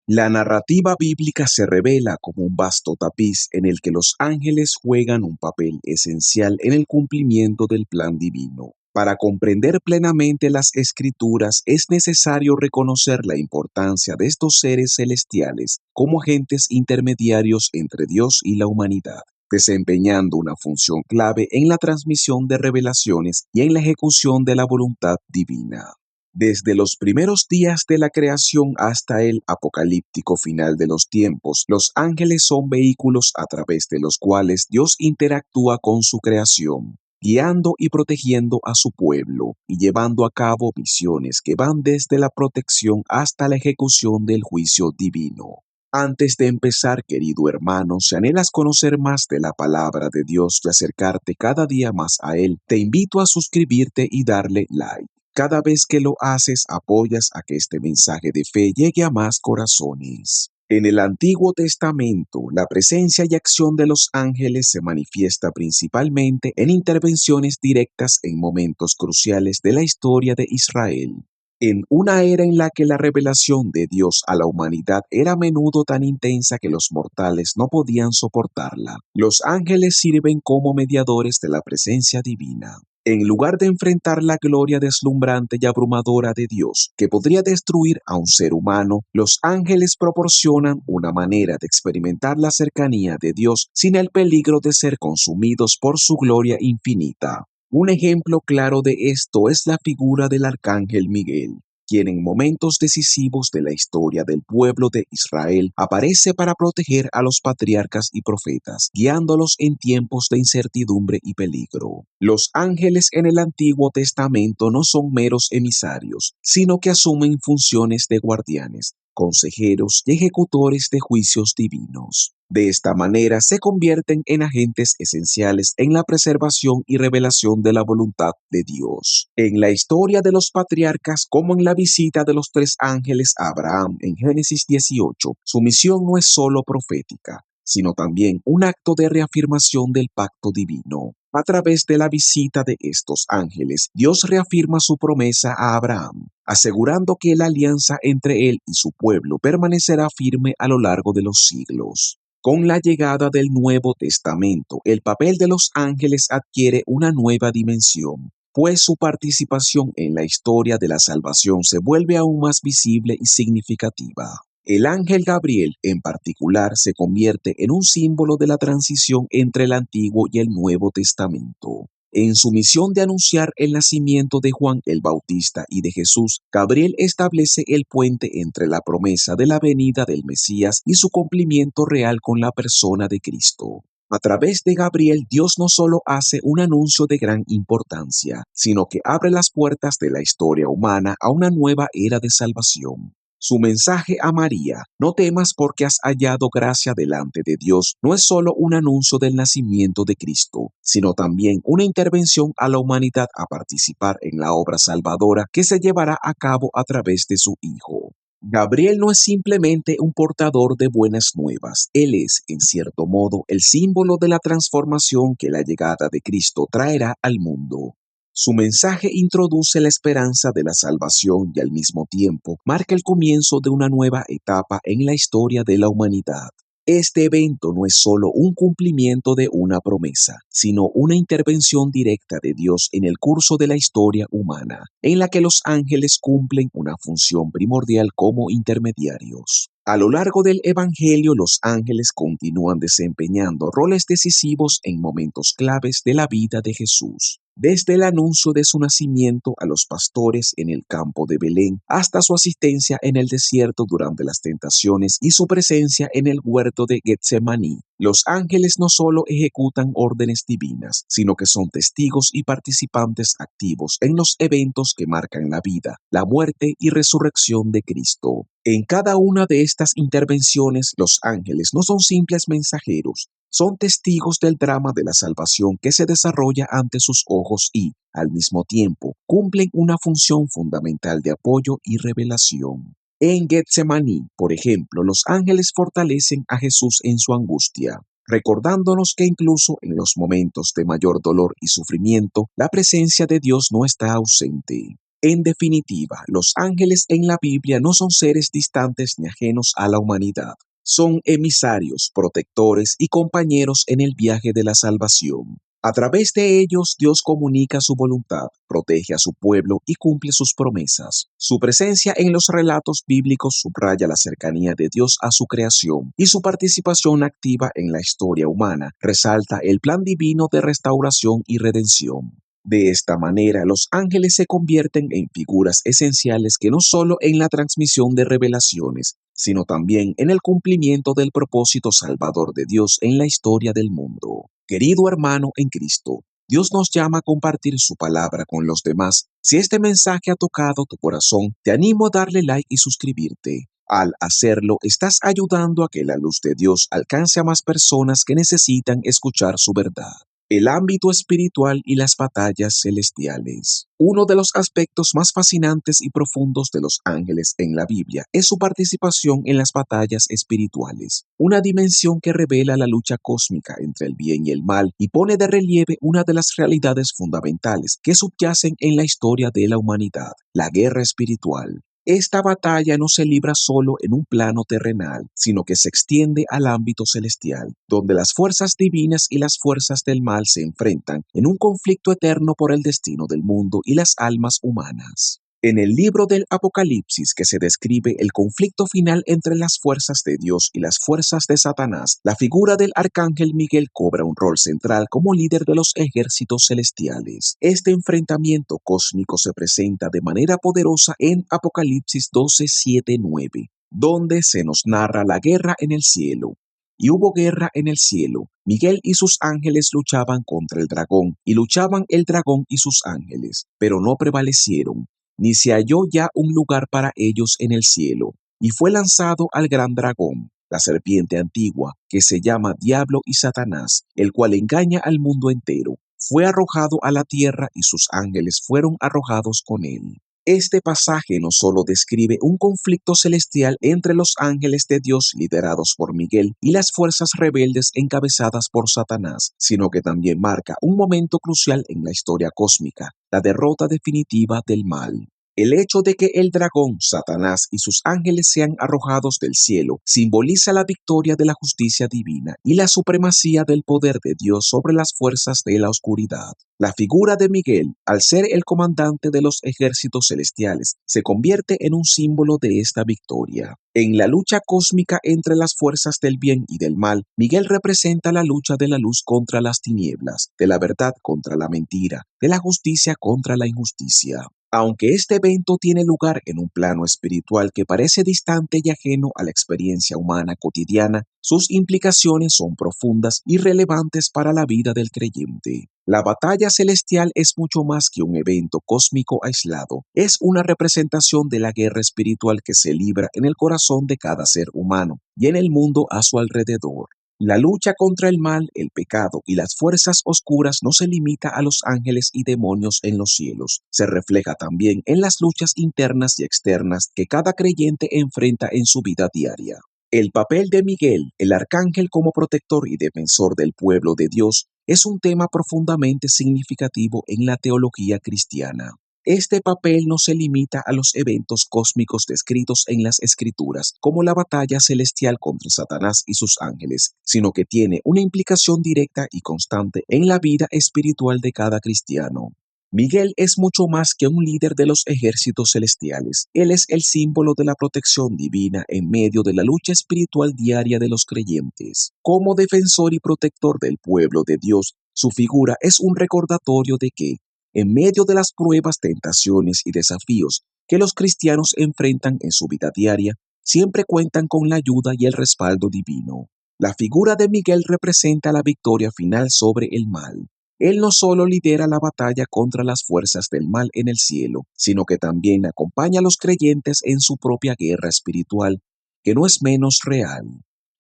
La narrativa bíblica se revela como un vasto tapiz en el que los ángeles juegan un papel esencial en el cumplimiento del plan divino. Para comprender plenamente las Escrituras es necesario reconocer la importancia de estos seres celestiales como agentes intermediarios entre Dios y la humanidad, desempeñando una función clave en la transmisión de revelaciones y en la ejecución de la voluntad divina. Desde los primeros días de la creación hasta el apocalíptico final de los tiempos, los ángeles son vehículos a través de los cuales Dios interactúa con su creación, guiando y protegiendo a su pueblo y llevando a cabo misiones que van desde la protección hasta la ejecución del juicio divino. Antes de empezar, querido hermano, si anhelas conocer más de la palabra de Dios y acercarte cada día más a Él, te invito a suscribirte y darle like. Cada vez que lo haces, apoyas a que este mensaje de fe llegue a más corazones. En el Antiguo Testamento, la presencia y acción de los ángeles se manifiesta principalmente en intervenciones directas en momentos cruciales de la historia de Israel. En una era en la que la revelación de Dios a la humanidad era a menudo tan intensa que los mortales no podían soportarla, los ángeles sirven como mediadores de la presencia divina. En lugar de enfrentar la gloria deslumbrante y abrumadora de Dios, que podría destruir a un ser humano, los ángeles proporcionan una manera de experimentar la cercanía de Dios sin el peligro de ser consumidos por su gloria infinita. Un ejemplo claro de esto es la figura del arcángel Miguel, quien en momentos decisivos de la historia del pueblo de Israel aparece para proteger a los patriarcas y profetas, guiándolos en tiempos de incertidumbre y peligro. Los ángeles en el Antiguo Testamento no son meros emisarios, sino que asumen funciones de guardianes, consejeros y ejecutores de juicios divinos. De esta manera se convierten en agentes esenciales en la preservación y revelación de la voluntad de Dios. En la historia de los patriarcas, como en la visita de los tres ángeles a Abraham en Génesis 18, su misión no es solo profética, sino también un acto de reafirmación del pacto divino. A través de la visita de estos ángeles, Dios reafirma su promesa a Abraham, asegurando que la alianza entre él y su pueblo permanecerá firme a lo largo de los siglos. Con la llegada del Nuevo Testamento, el papel de los ángeles adquiere una nueva dimensión, pues su participación en la historia de la salvación se vuelve aún más visible y significativa. El ángel Gabriel, en particular, se convierte en un símbolo de la transición entre el Antiguo y el Nuevo Testamento. En su misión de anunciar el nacimiento de Juan el Bautista y de Jesús, Gabriel establece el puente entre la promesa de la venida del Mesías y su cumplimiento real con la persona de Cristo. A través de Gabriel, Dios no solo hace un anuncio de gran importancia, sino que abre las puertas de la historia humana a una nueva era de salvación. Su mensaje a María, no temas porque has hallado gracia delante de Dios, no es solo un anuncio del nacimiento de Cristo, sino también una intervención a la humanidad a participar en la obra salvadora que se llevará a cabo a través de su Hijo. Gabriel no es simplemente un portador de buenas nuevas, él es, en cierto modo, el símbolo de la transformación que la llegada de Cristo traerá al mundo. Su mensaje introduce la esperanza de la salvación y al mismo tiempo marca el comienzo de una nueva etapa en la historia de la humanidad. Este evento no es solo un cumplimiento de una promesa, sino una intervención directa de Dios en el curso de la historia humana, en la que los ángeles cumplen una función primordial como intermediarios. A lo largo del Evangelio, los ángeles continúan desempeñando roles decisivos en momentos claves de la vida de Jesús. Desde el anuncio de su nacimiento a los pastores en el campo de Belén, hasta su asistencia en el desierto durante las tentaciones y su presencia en el huerto de Getsemaní, los ángeles no solo ejecutan órdenes divinas, sino que son testigos y participantes activos en los eventos que marcan la vida, la muerte y resurrección de Cristo. En cada una de estas intervenciones, los ángeles no son simples mensajeros, son testigos del drama de la salvación que se desarrolla ante sus ojos y, al mismo tiempo, cumplen una función fundamental de apoyo y revelación. En Getsemaní, por ejemplo, los ángeles fortalecen a Jesús en su angustia, recordándonos que incluso en los momentos de mayor dolor y sufrimiento, la presencia de Dios no está ausente. En definitiva, los ángeles en la Biblia no son seres distantes ni ajenos a la humanidad. Son emisarios, protectores y compañeros en el viaje de la salvación. A través de ellos, Dios comunica su voluntad, protege a su pueblo y cumple sus promesas. Su presencia en los relatos bíblicos subraya la cercanía de Dios a su creación y su participación activa en la historia humana resalta el plan divino de restauración y redención. De esta manera, los ángeles se convierten en figuras esenciales que no solo en la transmisión de revelaciones, sino también en el cumplimiento del propósito salvador de Dios en la historia del mundo. Querido hermano en Cristo, Dios nos llama a compartir su palabra con los demás. Si este mensaje ha tocado tu corazón, te animo a darle like y suscribirte. Al hacerlo, estás ayudando a que la luz de Dios alcance a más personas que necesitan escuchar su verdad. El ámbito espiritual y las batallas celestiales. Uno de los aspectos más fascinantes y profundos de los ángeles en la Biblia es su participación en las batallas espirituales, una dimensión que revela la lucha cósmica entre el bien y el mal y pone de relieve una de las realidades fundamentales que subyacen en la historia de la humanidad, la guerra espiritual. Esta batalla no se libra solo en un plano terrenal, sino que se extiende al ámbito celestial, donde las fuerzas divinas y las fuerzas del mal se enfrentan en un conflicto eterno por el destino del mundo y las almas humanas. En el libro del Apocalipsis, que se describe el conflicto final entre las fuerzas de Dios y las fuerzas de Satanás, la figura del arcángel Miguel cobra un rol central como líder de los ejércitos celestiales. Este enfrentamiento cósmico se presenta de manera poderosa en Apocalipsis 12, 7, 9, donde se nos narra la guerra en el cielo. Y hubo guerra en el cielo. Miguel y sus ángeles luchaban contra el dragón, y luchaban el dragón y sus ángeles, pero no prevalecieron, ni se halló ya un lugar para ellos en el cielo, y fue lanzado al gran dragón, la serpiente antigua, que se llama Diablo y Satanás, el cual engaña al mundo entero. Fue arrojado a la tierra y sus ángeles fueron arrojados con él. Este pasaje no solo describe un conflicto celestial entre los ángeles de Dios liderados por Miguel y las fuerzas rebeldes encabezadas por Satanás, sino que también marca un momento crucial en la historia cósmica, la derrota definitiva del mal. El hecho de que el dragón, Satanás y sus ángeles sean arrojados del cielo simboliza la victoria de la justicia divina y la supremacía del poder de Dios sobre las fuerzas de la oscuridad. La figura de Miguel, al ser el comandante de los ejércitos celestiales, se convierte en un símbolo de esta victoria. En la lucha cósmica entre las fuerzas del bien y del mal, Miguel representa la lucha de la luz contra las tinieblas, de la verdad contra la mentira, de la justicia contra la injusticia. Aunque este evento tiene lugar en un plano espiritual que parece distante y ajeno a la experiencia humana cotidiana, sus implicaciones son profundas y relevantes para la vida del creyente. La batalla celestial es mucho más que un evento cósmico aislado. Es una representación de la guerra espiritual que se libra en el corazón de cada ser humano y en el mundo a su alrededor. La lucha contra el mal, el pecado y las fuerzas oscuras no se limita a los ángeles y demonios en los cielos. Se refleja también en las luchas internas y externas que cada creyente enfrenta en su vida diaria. El papel de Miguel, el arcángel como protector y defensor del pueblo de Dios, es un tema profundamente significativo en la teología cristiana. Este papel no se limita a los eventos cósmicos descritos en las Escrituras, como la batalla celestial contra Satanás y sus ángeles, sino que tiene una implicación directa y constante en la vida espiritual de cada cristiano. Miguel es mucho más que un líder de los ejércitos celestiales. Él es el símbolo de la protección divina en medio de la lucha espiritual diaria de los creyentes. Como defensor y protector del pueblo de Dios, su figura es un recordatorio de que, en medio de las pruebas, tentaciones y desafíos que los cristianos enfrentan en su vida diaria, siempre cuentan con la ayuda y el respaldo divino. La figura de Miguel representa la victoria final sobre el mal. Él no solo lidera la batalla contra las fuerzas del mal en el cielo, sino que también acompaña a los creyentes en su propia guerra espiritual, que no es menos real.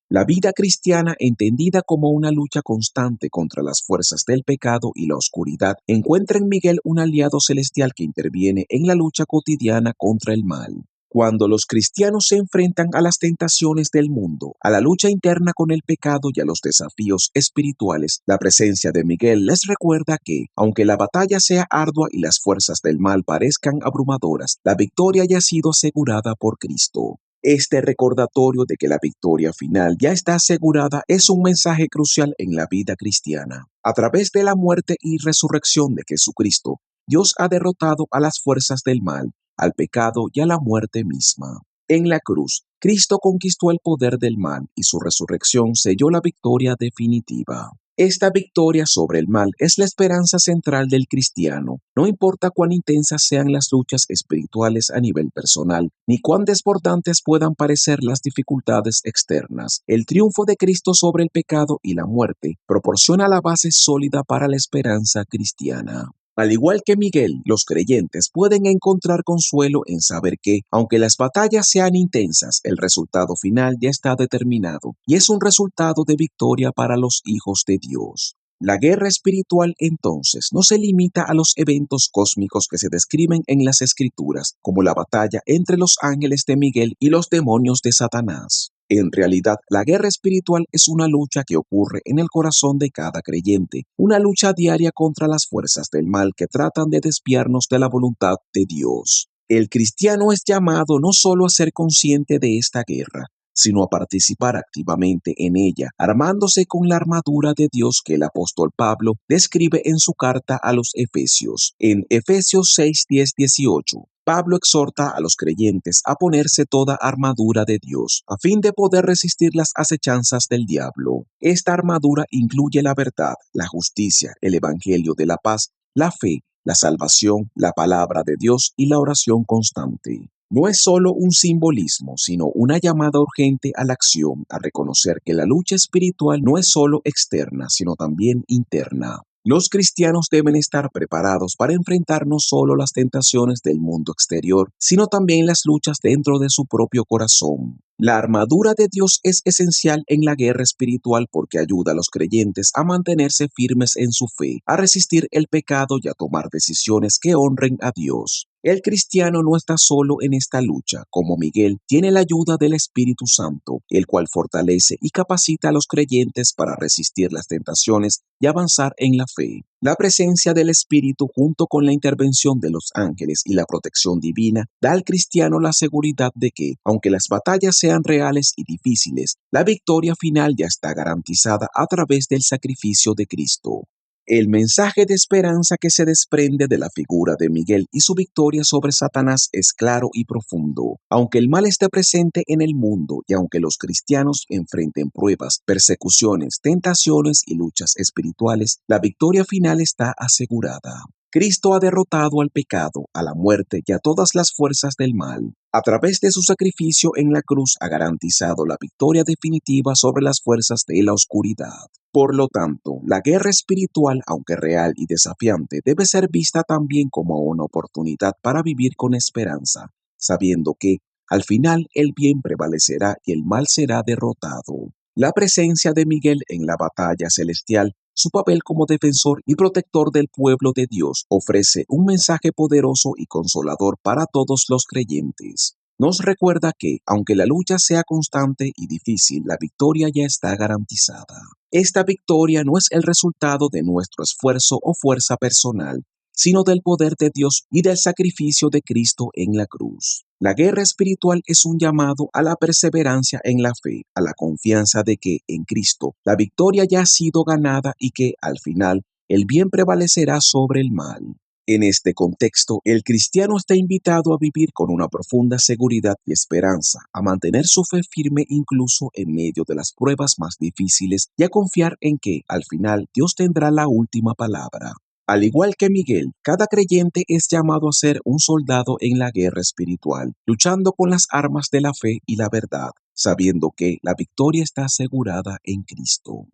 La vida cristiana, entendida como una lucha constante contra las fuerzas del pecado y la oscuridad, encuentra en Miguel un aliado celestial que interviene en la lucha cotidiana contra el mal. Cuando los cristianos se enfrentan a las tentaciones del mundo, a la lucha interna con el pecado y a los desafíos espirituales, la presencia de Miguel les recuerda que, aunque la batalla sea ardua y las fuerzas del mal parezcan abrumadoras, la victoria ya ha sido asegurada por Cristo. Este recordatorio de que la victoria final ya está asegurada es un mensaje crucial en la vida cristiana. A través de la muerte y resurrección de Jesucristo, Dios ha derrotado a las fuerzas del mal, al pecado y a la muerte misma. En la cruz, Cristo conquistó el poder del mal y su resurrección selló la victoria definitiva. Esta victoria sobre el mal es la esperanza central del cristiano. No importa cuán intensas sean las luchas espirituales a nivel personal, ni cuán desbordantes puedan parecer las dificultades externas, el triunfo de Cristo sobre el pecado y la muerte proporciona la base sólida para la esperanza cristiana. Al igual que Miguel, los creyentes pueden encontrar consuelo en saber que, aunque las batallas sean intensas, el resultado final ya está determinado y es un resultado de victoria para los hijos de Dios. La guerra espiritual, entonces, no se limita a los eventos cósmicos que se describen en las Escrituras, como la batalla entre los ángeles de Miguel y los demonios de Satanás. En realidad, la guerra espiritual es una lucha que ocurre en el corazón de cada creyente, una lucha diaria contra las fuerzas del mal que tratan de desviarnos de la voluntad de Dios. El cristiano es llamado no solo a ser consciente de esta guerra, sino a participar activamente en ella, armándose con la armadura de Dios que el apóstol Pablo describe en su carta a los Efesios. En Efesios 6, 10, 18. Pablo exhorta a los creyentes a ponerse toda armadura de Dios, a fin de poder resistir las acechanzas del diablo. Esta armadura incluye la verdad, la justicia, el evangelio de la paz, la fe, la salvación, la palabra de Dios y la oración constante. No es solo un simbolismo, sino una llamada urgente a la acción, a reconocer que la lucha espiritual no es solo externa, sino también interna. Los cristianos deben estar preparados para enfrentar no solo las tentaciones del mundo exterior, sino también las luchas dentro de su propio corazón. La armadura de Dios es esencial en la guerra espiritual porque ayuda a los creyentes a mantenerse firmes en su fe, a resistir el pecado y a tomar decisiones que honren a Dios. El cristiano no está solo en esta lucha, como Miguel tiene la ayuda del Espíritu Santo, el cual fortalece y capacita a los creyentes para resistir las tentaciones y avanzar en la fe. La presencia del Espíritu junto con la intervención de los ángeles y la protección divina da al cristiano la seguridad de que, aunque las batallas sean reales y difíciles, la victoria final ya está garantizada a través del sacrificio de Cristo. El mensaje de esperanza que se desprende de la figura de Miguel y su victoria sobre Satanás es claro y profundo. Aunque el mal esté presente en el mundo y aunque los cristianos enfrenten pruebas, persecuciones, tentaciones y luchas espirituales, la victoria final está asegurada. Cristo ha derrotado al pecado, a la muerte y a todas las fuerzas del mal. A través de su sacrificio en la cruz ha garantizado la victoria definitiva sobre las fuerzas de la oscuridad. Por lo tanto, la guerra espiritual, aunque real y desafiante, debe ser vista también como una oportunidad para vivir con esperanza, sabiendo que, al final, el bien prevalecerá y el mal será derrotado. La presencia de Miguel en la batalla celestial, su papel como defensor y protector del pueblo de Dios, ofrece un mensaje poderoso y consolador para todos los creyentes. Nos recuerda que, aunque la lucha sea constante y difícil, la victoria ya está garantizada. Esta victoria no es el resultado de nuestro esfuerzo o fuerza personal, sino del poder de Dios y del sacrificio de Cristo en la cruz. La guerra espiritual es un llamado a la perseverancia en la fe, a la confianza de que en Cristo la victoria ya ha sido ganada y que, al final, el bien prevalecerá sobre el mal. En este contexto, el cristiano está invitado a vivir con una profunda seguridad y esperanza, a mantener su fe firme incluso en medio de las pruebas más difíciles y a confiar en que, al final, Dios tendrá la última palabra. Al igual que Miguel, cada creyente es llamado a ser un soldado en la guerra espiritual, luchando con las armas de la fe y la verdad, sabiendo que la victoria está asegurada en Cristo.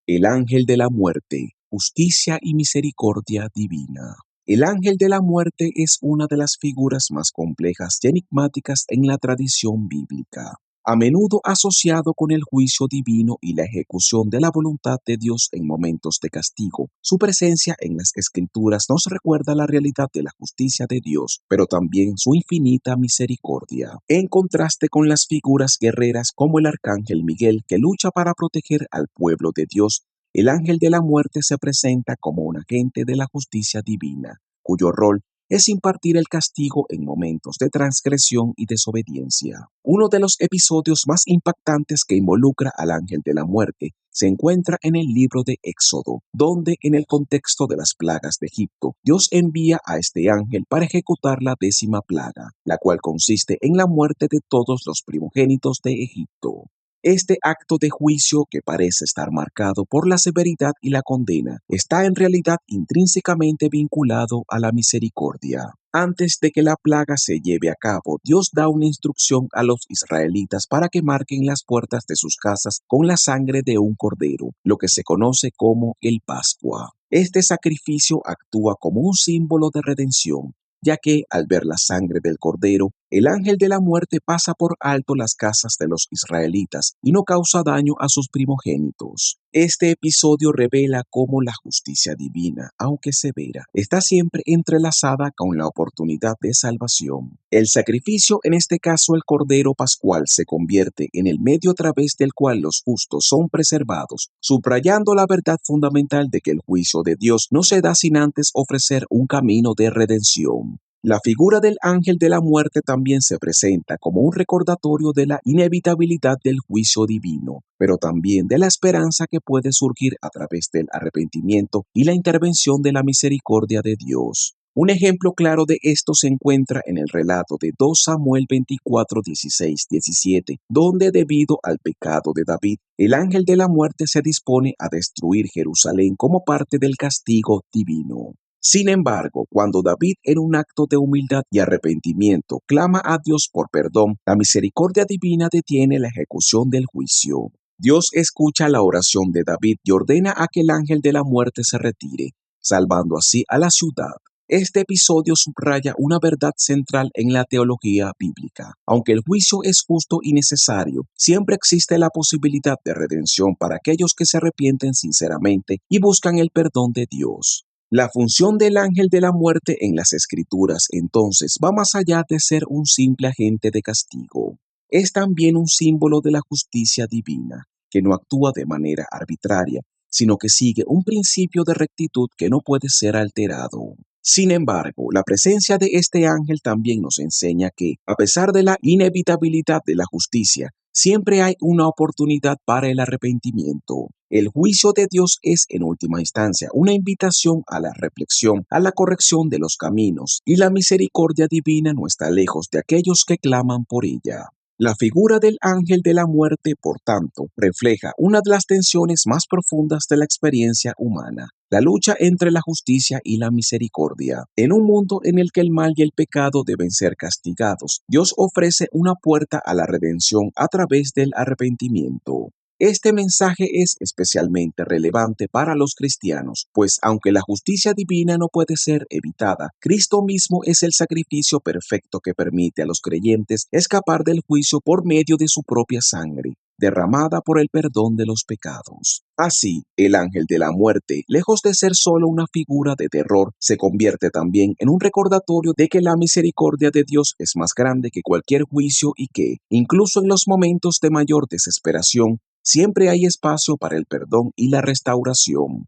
El ángel de la muerte, justicia y misericordia divina. El ángel de la muerte es una de las figuras más complejas y enigmáticas en la tradición bíblica. a menudo asociado con el juicio divino y la ejecución de la voluntad de Dios en momentos de castigo. Su presencia en las Escrituras nos recuerda la realidad de la justicia de Dios, pero también su infinita misericordia, en contraste con las figuras guerreras como el arcángel Miguel, que lucha para proteger al pueblo de Dios. El ángel de la muerte se presenta como un agente de la justicia divina, cuyo rol es impartir el castigo en momentos de transgresión y desobediencia. Uno de los episodios más impactantes que involucra al ángel de la muerte se encuentra en el libro de Éxodo, donde en el contexto de las plagas de Egipto, Dios envía a este ángel para ejecutar la 10ª plaga, la cual consiste en la muerte de todos los primogénitos de Egipto. Este acto de juicio, que parece estar marcado por la severidad y la condena, está en realidad intrínsecamente vinculado a la misericordia. Antes de que la plaga se lleve a cabo, Dios da una instrucción a los israelitas para que marquen las puertas de sus casas con la sangre de un cordero, lo que se conoce como el Pascua. Este sacrificio actúa como un símbolo de redención, ya que, al ver la sangre del cordero, el ángel de la muerte pasa por alto las casas de los israelitas y no causa daño a sus primogénitos. Este episodio revela cómo la justicia divina, aunque severa, está siempre entrelazada con la oportunidad de salvación. El sacrificio, en este caso el cordero pascual, se convierte en el medio a través del cual los justos son preservados, subrayando la verdad fundamental de que el juicio de Dios no se da sin antes ofrecer un camino de redención. La figura del ángel de la muerte también se presenta como un recordatorio de la inevitabilidad del juicio divino, pero también de la esperanza que puede surgir a través del arrepentimiento y la intervención de la misericordia de Dios. Un ejemplo claro de esto se encuentra en el relato de 2 Samuel 24, 16, 17, donde debido al pecado de David, el ángel de la muerte se dispone a destruir Jerusalén como parte del castigo divino. Sin embargo, cuando David, en un acto de humildad y arrepentimiento, clama a Dios por perdón, la misericordia divina detiene la ejecución del juicio. Dios escucha la oración de David y ordena a que el ángel de la muerte se retire, salvando así a la ciudad. Este episodio subraya una verdad central en la teología bíblica. Aunque el juicio es justo y necesario, siempre existe la posibilidad de redención para aquellos que se arrepienten sinceramente y buscan el perdón de Dios. La función del ángel de la muerte en las Escrituras, entonces, va más allá de ser un simple agente de castigo. Es también un símbolo de la justicia divina, que no actúa de manera arbitraria, sino que sigue un principio de rectitud que no puede ser alterado. Sin embargo, la presencia de este ángel también nos enseña que, a pesar de la inevitabilidad de la justicia, siempre hay una oportunidad para el arrepentimiento. El juicio de Dios es, en última instancia, una invitación a la reflexión, a la corrección de los caminos, y la misericordia divina no está lejos de aquellos que claman por ella. La figura del ángel de la muerte, por tanto, refleja una de las tensiones más profundas de la experiencia humana, la lucha entre la justicia y la misericordia. En un mundo en el que el mal y el pecado deben ser castigados, Dios ofrece una puerta a la redención a través del arrepentimiento. Este mensaje es especialmente relevante para los cristianos, pues aunque la justicia divina no puede ser evitada, Cristo mismo es el sacrificio perfecto que permite a los creyentes escapar del juicio por medio de su propia sangre, derramada por el perdón de los pecados. Así, el ángel de la muerte, lejos de ser solo una figura de terror, se convierte también en un recordatorio de que la misericordia de Dios es más grande que cualquier juicio y que, incluso en los momentos de mayor desesperación, siempre hay espacio para el perdón y la restauración.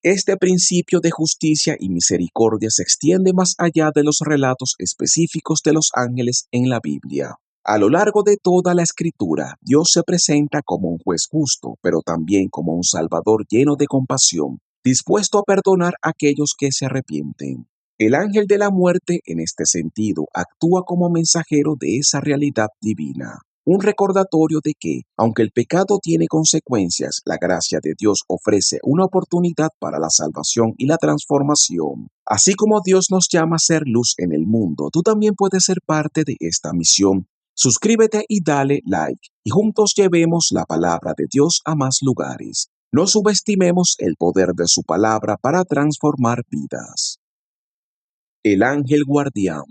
Este principio de justicia y misericordia se extiende más allá de los relatos específicos de los ángeles en la Biblia. A lo largo de toda la Escritura, Dios se presenta como un juez justo, pero también como un Salvador lleno de compasión, dispuesto a perdonar a aquellos que se arrepienten. El ángel de la muerte, en este sentido, actúa como mensajero de esa realidad divina. Un recordatorio de que, aunque el pecado tiene consecuencias, la gracia de Dios ofrece una oportunidad para la salvación y la transformación. Así como Dios nos llama a ser luz en el mundo, tú también puedes ser parte de esta misión. Suscríbete y dale like, y juntos llevemos la palabra de Dios a más lugares. No subestimemos el poder de su palabra para transformar vidas. El ángel guardián,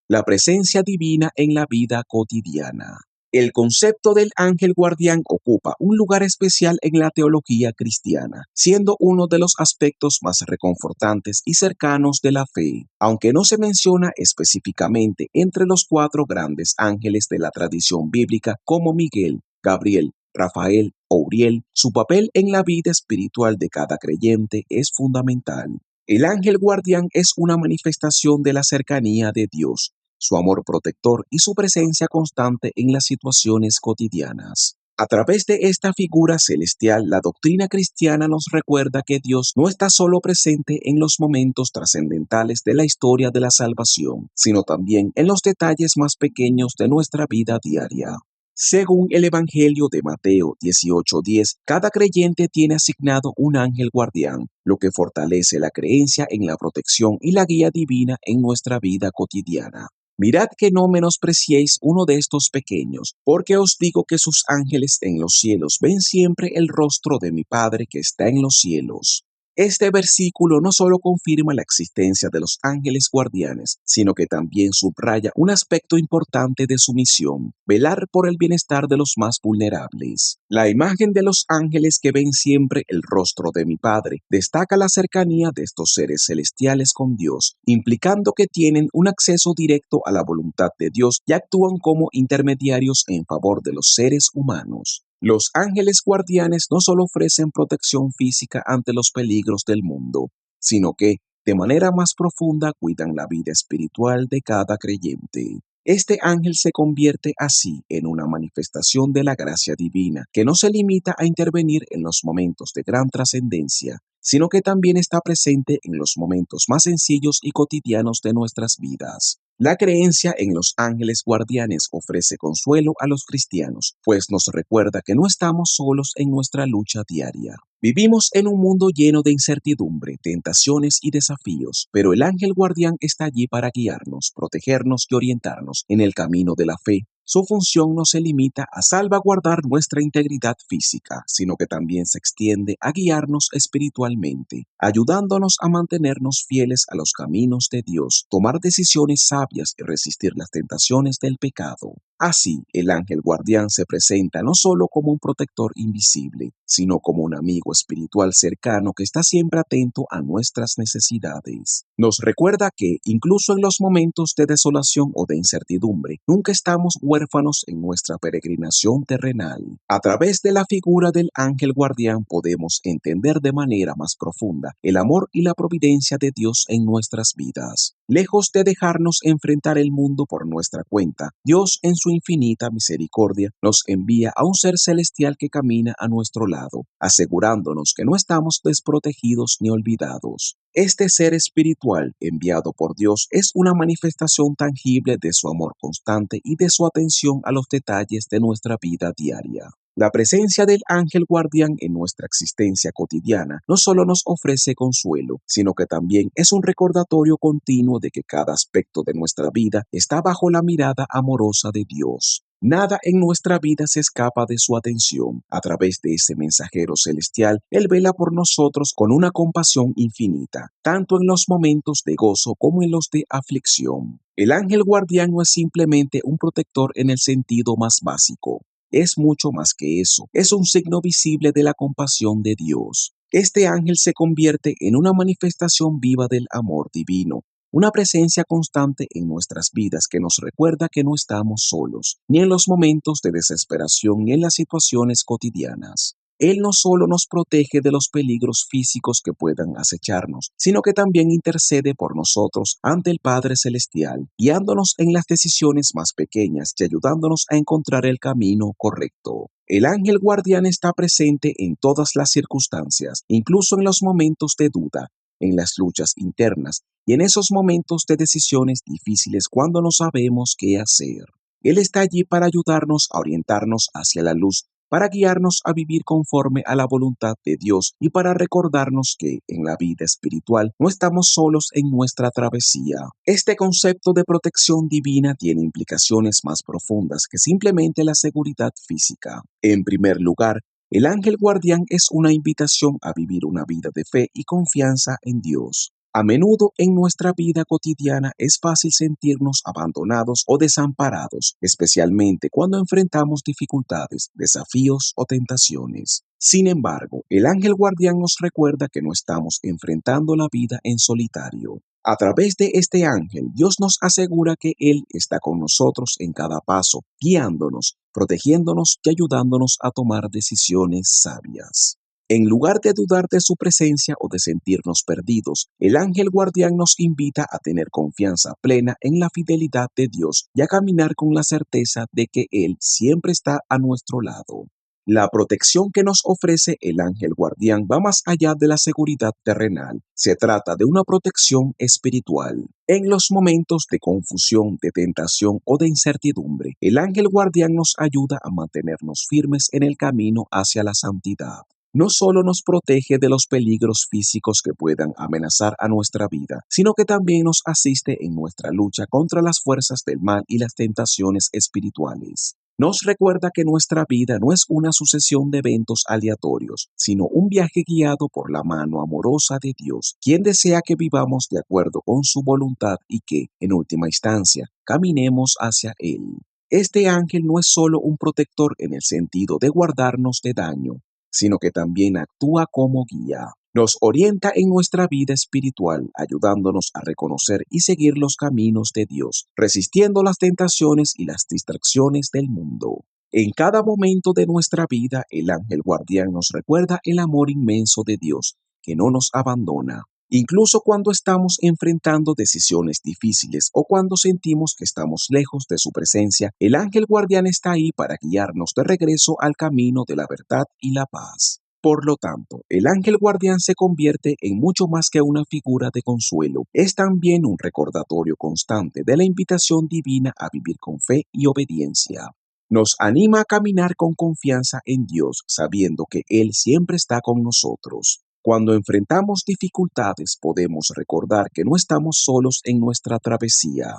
la presencia divina en la vida cotidiana. El concepto del ángel guardián ocupa un lugar especial en la teología cristiana, siendo uno de los aspectos más reconfortantes y cercanos de la fe. Aunque no se menciona específicamente entre los cuatro grandes ángeles de la tradición bíblica como Miguel, Gabriel, Rafael o Uriel, su papel en la vida espiritual de cada creyente es fundamental. El ángel guardián es una manifestación de la cercanía de Dios, su amor protector y su presencia constante en las situaciones cotidianas. A través de esta figura celestial, la doctrina cristiana nos recuerda que Dios no está solo presente en los momentos trascendentales de la historia de la salvación, sino también en los detalles más pequeños de nuestra vida diaria. Según el Evangelio de Mateo 18:10, cada creyente tiene asignado un ángel guardián, lo que fortalece la creencia en la protección y la guía divina en nuestra vida cotidiana. Mirad que no menospreciéis uno de estos pequeños, porque os digo que sus ángeles en los cielos ven siempre el rostro de mi Padre que está en los cielos. Este versículo no solo confirma la existencia de los ángeles guardianes, sino que también subraya un aspecto importante de su misión: velar por el bienestar de los más vulnerables. La imagen de los ángeles que ven siempre el rostro de mi Padre destaca la cercanía de estos seres celestiales con Dios, implicando que tienen un acceso directo a la voluntad de Dios y actúan como intermediarios en favor de los seres humanos. Los ángeles guardianes no solo ofrecen protección física ante los peligros del mundo, sino que, de manera más profunda, cuidan la vida espiritual de cada creyente. Este ángel se convierte así en una manifestación de la gracia divina, que no se limita a intervenir en los momentos de gran trascendencia, sino que también está presente en los momentos más sencillos y cotidianos de nuestras vidas. La creencia en los ángeles guardianes ofrece consuelo a los cristianos, pues nos recuerda que no estamos solos en nuestra lucha diaria. Vivimos en un mundo lleno de incertidumbre, tentaciones y desafíos, pero el ángel guardián está allí para guiarnos, protegernos y orientarnos en el camino de la fe. Su función no se limita a salvaguardar nuestra integridad física, sino que también se extiende a guiarnos espiritualmente, ayudándonos a mantenernos fieles a los caminos de Dios, tomar decisiones sabias y resistir las tentaciones del pecado. Así, el ángel guardián se presenta no solo como un protector invisible, sino como un amigo espiritual cercano que está siempre atento a nuestras necesidades. Nos recuerda que, incluso en los momentos de desolación o de incertidumbre, nunca estamos huérfanos en nuestra peregrinación terrenal. A través de la figura del ángel guardián podemos entender de manera más profunda el amor y la providencia de Dios en nuestras vidas. Lejos de dejarnos enfrentar el mundo por nuestra cuenta, Dios en su infinita misericordia nos envía a un ser celestial que camina a nuestro lado, asegurándonos que no estamos desprotegidos ni olvidados. Este ser espiritual enviado por Dios es una manifestación tangible de su amor constante y de su atención a los detalles de nuestra vida diaria. La presencia del ángel guardián en nuestra existencia cotidiana no solo nos ofrece consuelo, sino que también es un recordatorio continuo de que cada aspecto de nuestra vida está bajo la mirada amorosa de Dios. Nada en nuestra vida se escapa de su atención. A través de ese mensajero celestial, Él vela por nosotros con una compasión infinita, tanto en los momentos de gozo como en los de aflicción. El ángel guardián no es simplemente un protector en el sentido más básico. Es mucho más que eso. Es un signo visible de la compasión de Dios. Este ángel se convierte en una manifestación viva del amor divino, una presencia constante en nuestras vidas que nos recuerda que no estamos solos, ni en los momentos de desesperación ni en las situaciones cotidianas. Él no solo nos protege de los peligros físicos que puedan acecharnos, sino que también intercede por nosotros ante el Padre Celestial, guiándonos en las decisiones más pequeñas y ayudándonos a encontrar el camino correcto. El ángel guardián está presente en todas las circunstancias, incluso en los momentos de duda, en las luchas internas y en esos momentos de decisiones difíciles cuando no sabemos qué hacer. Él está allí para ayudarnos a orientarnos hacia la luz, para guiarnos a vivir conforme a la voluntad de Dios y para recordarnos que en la vida espiritual no estamos solos en nuestra travesía. Este concepto de protección divina tiene implicaciones más profundas que simplemente la seguridad física. En primer lugar, el ángel guardián es una invitación a vivir una vida de fe y confianza en Dios. A menudo en nuestra vida cotidiana es fácil sentirnos abandonados o desamparados, especialmente cuando enfrentamos dificultades, desafíos o tentaciones. Sin embargo, el ángel guardián nos recuerda que no estamos enfrentando la vida en solitario. A través de este ángel, Dios nos asegura que Él está con nosotros en cada paso, guiándonos, protegiéndonos y ayudándonos a tomar decisiones sabias. En lugar de dudar de su presencia o de sentirnos perdidos, el ángel guardián nos invita a tener confianza plena en la fidelidad de Dios y a caminar con la certeza de que Él siempre está a nuestro lado. La protección que nos ofrece el ángel guardián va más allá de la seguridad terrenal. Se trata de una protección espiritual. En los momentos de confusión, de tentación o de incertidumbre, el ángel guardián nos ayuda a mantenernos firmes en el camino hacia la santidad. No solo nos protege de los peligros físicos que puedan amenazar a nuestra vida, sino que también nos asiste en nuestra lucha contra las fuerzas del mal y las tentaciones espirituales. Nos recuerda que nuestra vida no es una sucesión de eventos aleatorios, sino un viaje guiado por la mano amorosa de Dios, quien desea que vivamos de acuerdo con su voluntad y que, en última instancia, caminemos hacia Él. Este ángel no es solo un protector en el sentido de guardarnos de daño, sino que también actúa como guía. Nos orienta en nuestra vida espiritual, ayudándonos a reconocer y seguir los caminos de Dios, resistiendo las tentaciones y las distracciones del mundo. En cada momento de nuestra vida, el ángel guardián nos recuerda el amor inmenso de Dios, que no nos abandona. Incluso cuando estamos enfrentando decisiones difíciles o cuando sentimos que estamos lejos de su presencia, el ángel guardián está ahí para guiarnos de regreso al camino de la verdad y la paz. Por lo tanto, el ángel guardián se convierte en mucho más que una figura de consuelo. Es también un recordatorio constante de la invitación divina a vivir con fe y obediencia. Nos anima a caminar con confianza en Dios, sabiendo que Él siempre está con nosotros. Cuando enfrentamos dificultades, podemos recordar que no estamos solos en nuestra travesía.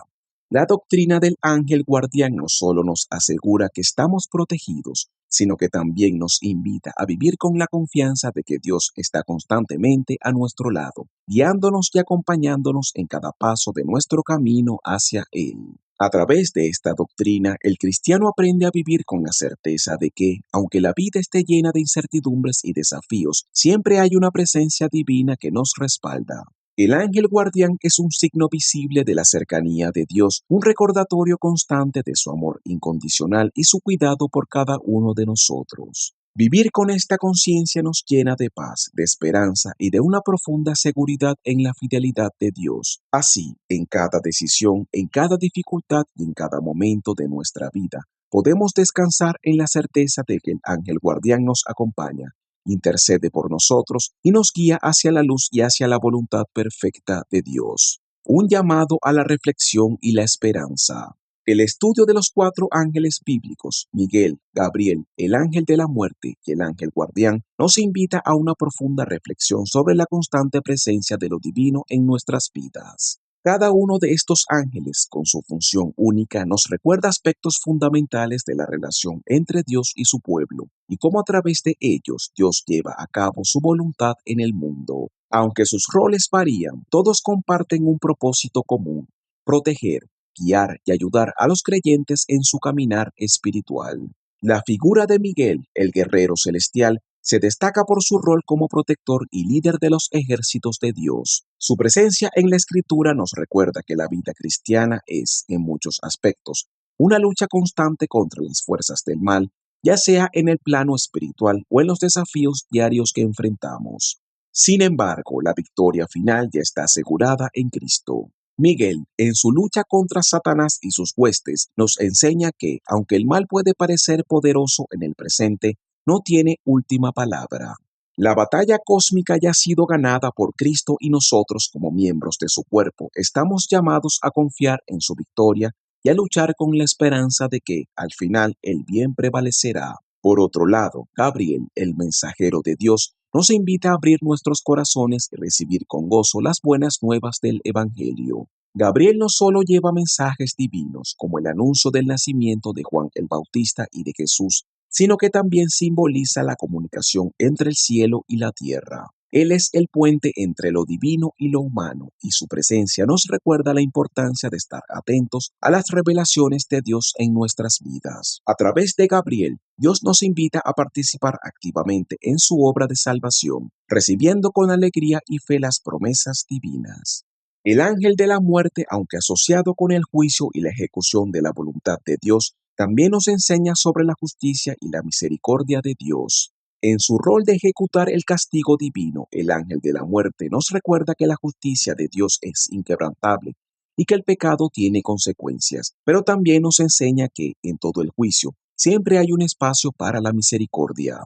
La doctrina del ángel guardián no solo nos asegura que estamos protegidos, sino que también nos invita a vivir con la confianza de que Dios está constantemente a nuestro lado, guiándonos y acompañándonos en cada paso de nuestro camino hacia Él. A través de esta doctrina, el cristiano aprende a vivir con la certeza de que, aunque la vida esté llena de incertidumbres y desafíos, siempre hay una presencia divina que nos respalda. El ángel guardián es un signo visible de la cercanía de Dios, un recordatorio constante de su amor incondicional y su cuidado por cada uno de nosotros. Vivir con esta conciencia nos llena de paz, de esperanza y de una profunda seguridad en la fidelidad de Dios. Así, en cada decisión, en cada dificultad y en cada momento de nuestra vida, podemos descansar en la certeza de que el ángel guardián nos acompaña, intercede por nosotros y nos guía hacia la luz y hacia la voluntad perfecta de Dios. Un llamado a la reflexión y la esperanza. El estudio de los cuatro ángeles bíblicos, Miguel, Gabriel, el ángel de la muerte y el ángel guardián, nos invita a una profunda reflexión sobre la constante presencia de lo divino en nuestras vidas. Cada uno de estos ángeles, con su función única, nos recuerda aspectos fundamentales de la relación entre Dios y su pueblo, y cómo a través de ellos Dios lleva a cabo su voluntad en el mundo. Aunque sus roles varían, todos comparten un propósito común: proteger, guiar y ayudar a los creyentes en su caminar espiritual. La figura de Miguel, el guerrero celestial, se destaca por su rol como protector y líder de los ejércitos de Dios. Su presencia en la Escritura nos recuerda que la vida cristiana es, en muchos aspectos, una lucha constante contra las fuerzas del mal, ya sea en el plano espiritual o en los desafíos diarios que enfrentamos. Sin embargo, la victoria final ya está asegurada en Cristo. Miguel, en su lucha contra Satanás y sus huestes, nos enseña que, aunque el mal puede parecer poderoso en el presente, no tiene última palabra. La batalla cósmica ya ha sido ganada por Cristo y nosotros, como miembros de su cuerpo, estamos llamados a confiar en su victoria y a luchar con la esperanza de que, al final, el bien prevalecerá. Por otro lado, Gabriel, el mensajero de Dios, nos invita a abrir nuestros corazones y recibir con gozo las buenas nuevas del Evangelio. Gabriel no solo lleva mensajes divinos, como el anuncio del nacimiento de Juan el Bautista y de Jesús, sino que también simboliza la comunicación entre el cielo y la tierra. Él es el puente entre lo divino y lo humano, y su presencia nos recuerda la importancia de estar atentos a las revelaciones de Dios en nuestras vidas. A través de Gabriel, Dios nos invita a participar activamente en su obra de salvación, recibiendo con alegría y fe las promesas divinas. El ángel de la muerte, aunque asociado con el juicio y la ejecución de la voluntad de Dios, también nos enseña sobre la justicia y la misericordia de Dios. En su rol de ejecutar el castigo divino, el ángel de la muerte nos recuerda que la justicia de Dios es inquebrantable y que el pecado tiene consecuencias, pero también nos enseña que, en todo el juicio, siempre hay un espacio para la misericordia.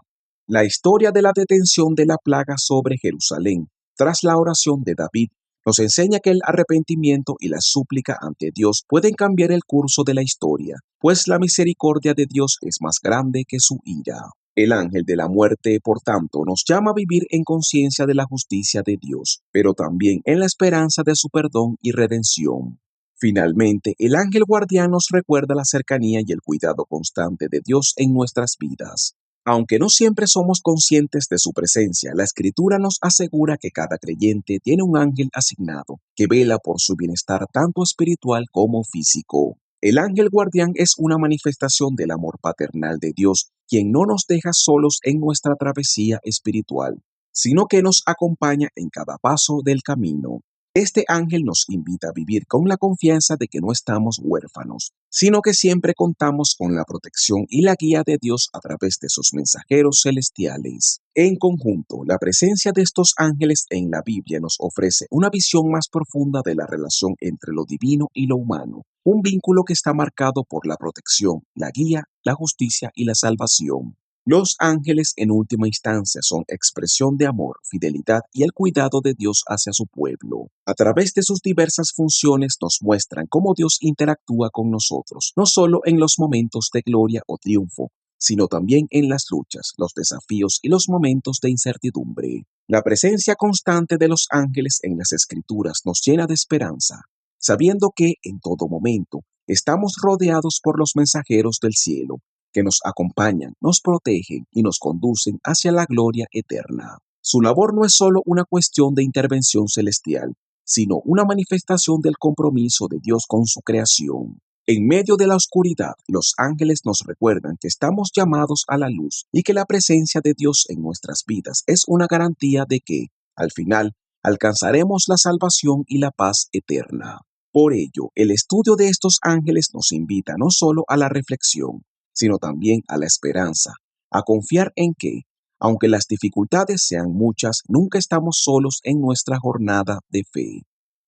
La historia de la detención de la plaga sobre Jerusalén, tras la oración de David, nos enseña que el arrepentimiento y la súplica ante Dios pueden cambiar el curso de la historia, pues la misericordia de Dios es más grande que su ira. El ángel de la muerte, por tanto, nos llama a vivir en conciencia de la justicia de Dios, pero también en la esperanza de su perdón y redención. Finalmente, el ángel guardián nos recuerda la cercanía y el cuidado constante de Dios en nuestras vidas. Aunque no siempre somos conscientes de su presencia, la Escritura nos asegura que cada creyente tiene un ángel asignado que vela por su bienestar tanto espiritual como físico. El ángel guardián es una manifestación del amor paternal de Dios, quien no nos deja solos en nuestra travesía espiritual, sino que nos acompaña en cada paso del camino. Este ángel nos invita a vivir con la confianza de que no estamos huérfanos, sino que siempre contamos con la protección y la guía de Dios a través de sus mensajeros celestiales. En conjunto, la presencia de estos ángeles en la Biblia nos ofrece una visión más profunda de la relación entre lo divino y lo humano, un vínculo que está marcado por la protección, la guía, la justicia y la salvación. Los ángeles en última instancia son expresión de amor, fidelidad y el cuidado de Dios hacia su pueblo. A través de sus diversas funciones nos muestran cómo Dios interactúa con nosotros, no solo en los momentos de gloria o triunfo, sino también en las luchas, los desafíos y los momentos de incertidumbre. La presencia constante de los ángeles en las Escrituras nos llena de esperanza, sabiendo que en todo momento estamos rodeados por los mensajeros del cielo, que nos acompañan, nos protegen y nos conducen hacia la gloria eterna. Su labor no es solo una cuestión de intervención celestial, sino una manifestación del compromiso de Dios con su creación. En medio de la oscuridad, los ángeles nos recuerdan que estamos llamados a la luz y que la presencia de Dios en nuestras vidas es una garantía de que, al final, alcanzaremos la salvación y la paz eterna. Por ello, el estudio de estos ángeles nos invita no solo a la reflexión, sino también a la esperanza, a confiar en que, aunque las dificultades sean muchas, nunca estamos solos en nuestra jornada de fe.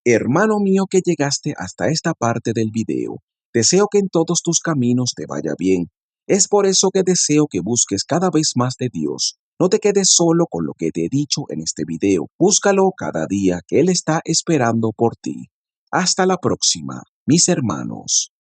Hermano mío que llegaste hasta esta parte del video, deseo que en todos tus caminos te vaya bien. Es por eso que deseo que busques cada vez más de Dios. No te quedes solo con lo que te he dicho en este video. Búscalo cada día que Él está esperando por ti. Hasta la próxima, mis hermanos.